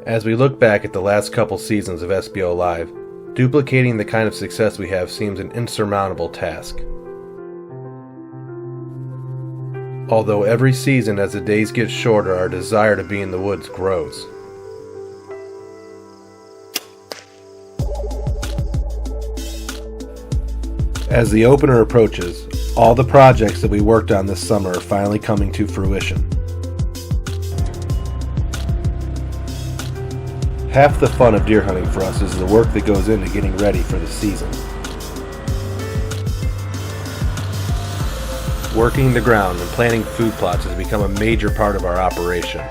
As we look back at the last couple seasons of SBO Live, duplicating the kind of success we have seems an insurmountable task. Although every season as the days get shorter, our desire to be in the woods grows. As the opener approaches, all the projects that we worked on this summer are finally coming to fruition. Half the fun of deer hunting for us is the work that goes into getting ready for the season. Working the ground and planting food plots has become a major part of our operation.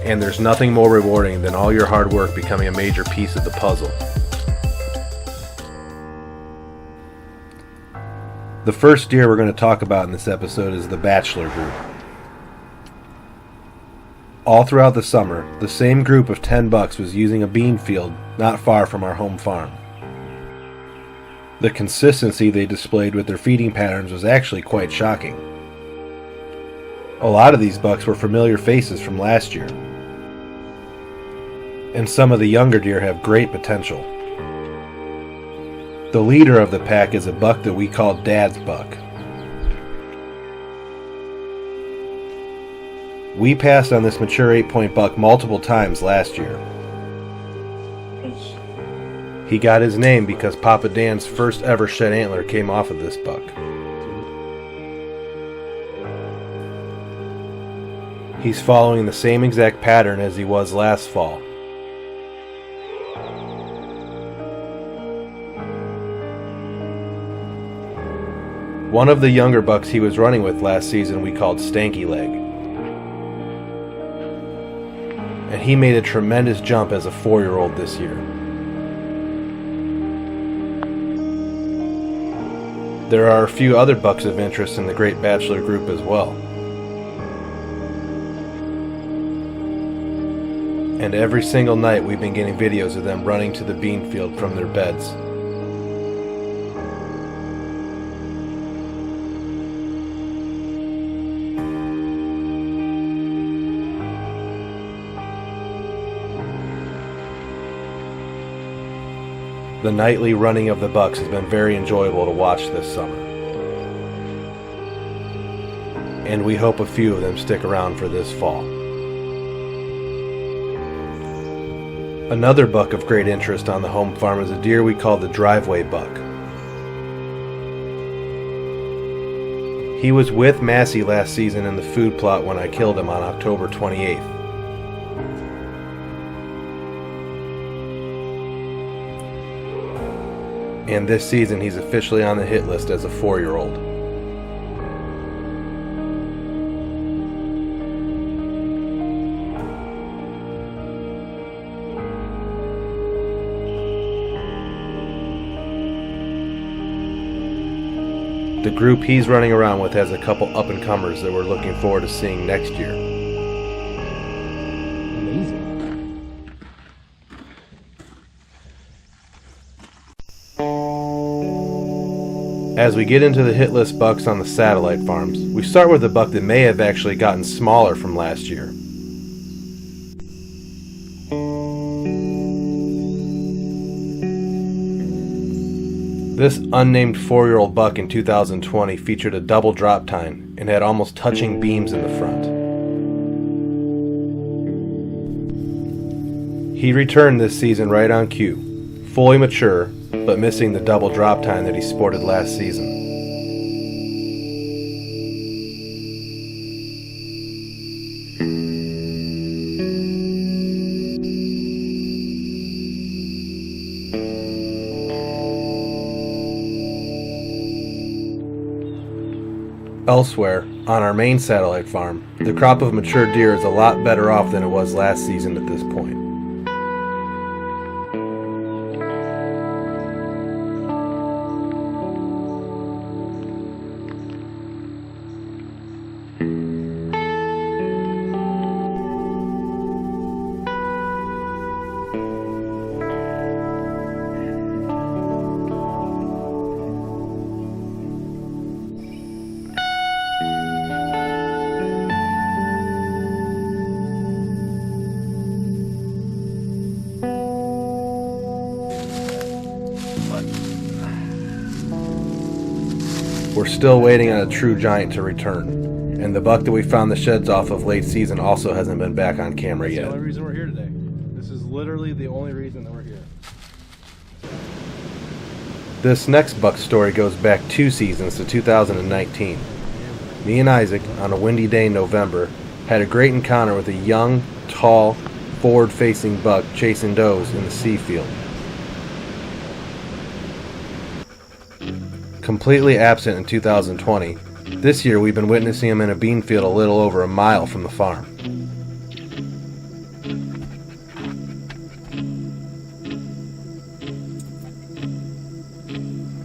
And there's nothing more rewarding than all your hard work becoming a major piece of the puzzle. The first deer we're going to talk about in this episode is the Bachelor Group. All throughout the summer, the same group of 10 bucks was using a bean field not far from our home farm. The consistency they displayed with their feeding patterns was actually quite shocking. A lot of these bucks were familiar faces from last year, and some of the younger deer have great potential. The leader of the pack is a buck that we call Dad's Buck. We passed on this mature 8-point buck multiple times last year. He got his name because Papa Dan's first ever shed antler came off of this buck. He's following the same exact pattern as he was last fall. One of the younger bucks he was running with last season we called Stanky Leg. And he made a tremendous jump as a 4-year-old this year. There are a few other bucks of interest in the Great Bachelor Group as well. And every single night we've been getting videos of them running to the bean field from their beds. The nightly running of the bucks has been very enjoyable to watch this summer. And we hope a few of them stick around for this fall. Another buck of great interest on the home farm is a deer we call the driveway buck. He was with Massey last season in the food plot when I killed him on October 28th. And this season he's officially on the hit list as a 4-year-old. The group he's running around with has a couple up-and-comers that we're looking forward to seeing next year. As we get into the hit list bucks on the satellite farms, we start with a buck that may have actually gotten smaller from last year. This unnamed 4-year-old buck in 2020 featured a double drop tine and had almost touching beams in the front. He returned this season right on cue, fully mature, but missing the double drop tine that he sported last season. Elsewhere, on our main satellite farm, the crop of mature deer is a lot better off than it was last season at this point. We're still waiting on a true giant to return, and the buck that we found the sheds off of late season also hasn't been back on camera yet. That's the only reason we're here today. This is literally the only reason that we're here. This next buck story goes back 2 seasons to 2019. Me and Isaac, on a windy day in November, had a great encounter with a young, tall, forward-facing buck chasing does in the sea field. Completely absent in 2020, this year we've been witnessing him in a bean field a little over a mile from the farm.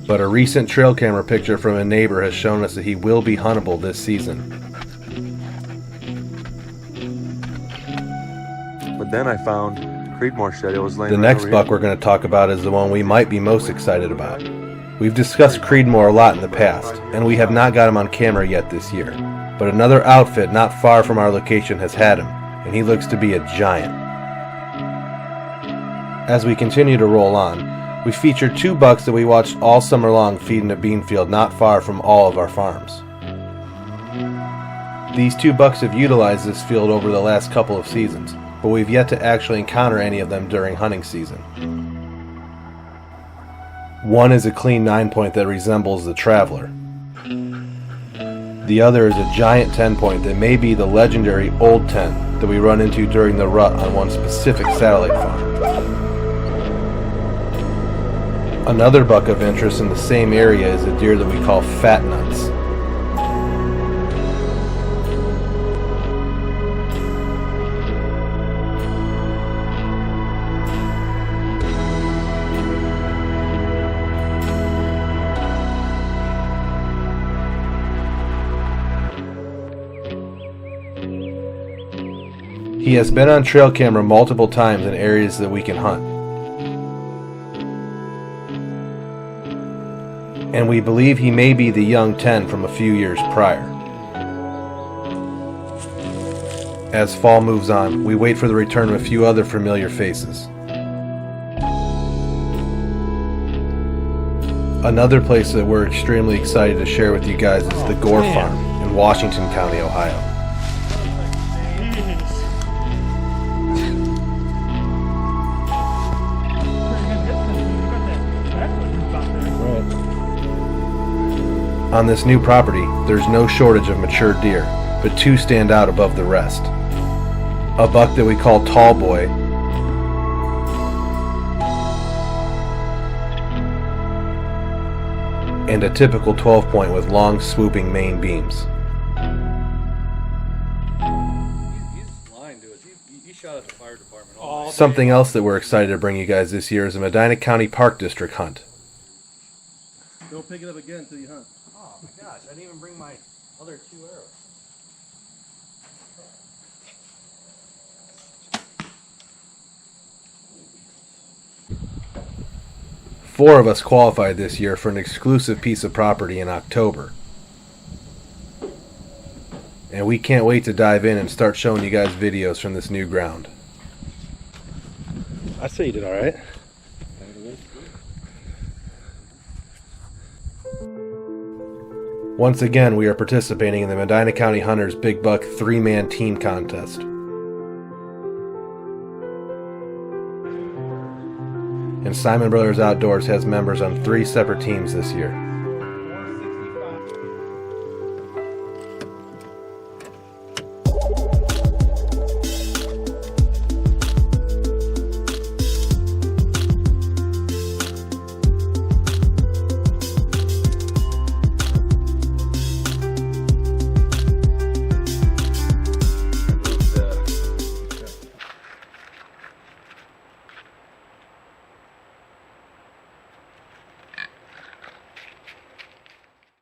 But a recent trail camera picture from a neighbor has shown us that he will be huntable this season. But then I found Creedmoor shed. It was laying The right next over buck here. we're going to talk about is the one we might be most excited about. We've discussed Creedmoor a lot in the past, and we have not got him on camera yet this year. But another outfit not far from our location has had him, and he looks to be a giant. As we continue to roll on, we feature 2 bucks that we watched all summer long feed in a bean field not far from all of our farms. These 2 bucks have utilized this field over the last couple of seasons, but we've yet to actually encounter any of them during hunting season. One is a clean 9-point that resembles the Traveler. The other is a giant 10-point that may be the legendary Old 10 that we run into during the rut on one specific satellite farm. Another buck of interest in the same area is a deer that we call Fat Nuts. He has been on trail camera multiple times in areas that we can hunt. And we believe he may be the young 10 from a few years prior. As fall moves on, we wait for the return of a few other familiar faces. Another place that we're extremely excited to share with you guys is the Gore Farm in Washington County, Ohio. On this new property, there's no shortage of mature deer, but 2 stand out above the rest. A buck that we call Tall Boy, and a typical 12-point with long swooping main beams. He's lying to us. He shot at the fire department. All Something else that we're excited to bring you guys this year is a Medina County Park District hunt. Don't pick it up again until you hunt. Oh my gosh, I didn't even bring my other 2 arrows. 4 of us qualified this year for an exclusive piece of property in October. And we can't wait to dive in and start showing you guys videos from this new ground. I say you did all right. Once again, we are participating in the Medina County Hunters Big Buck 3-man team contest. And Simon Brothers Outdoors has members on 3 separate teams this year.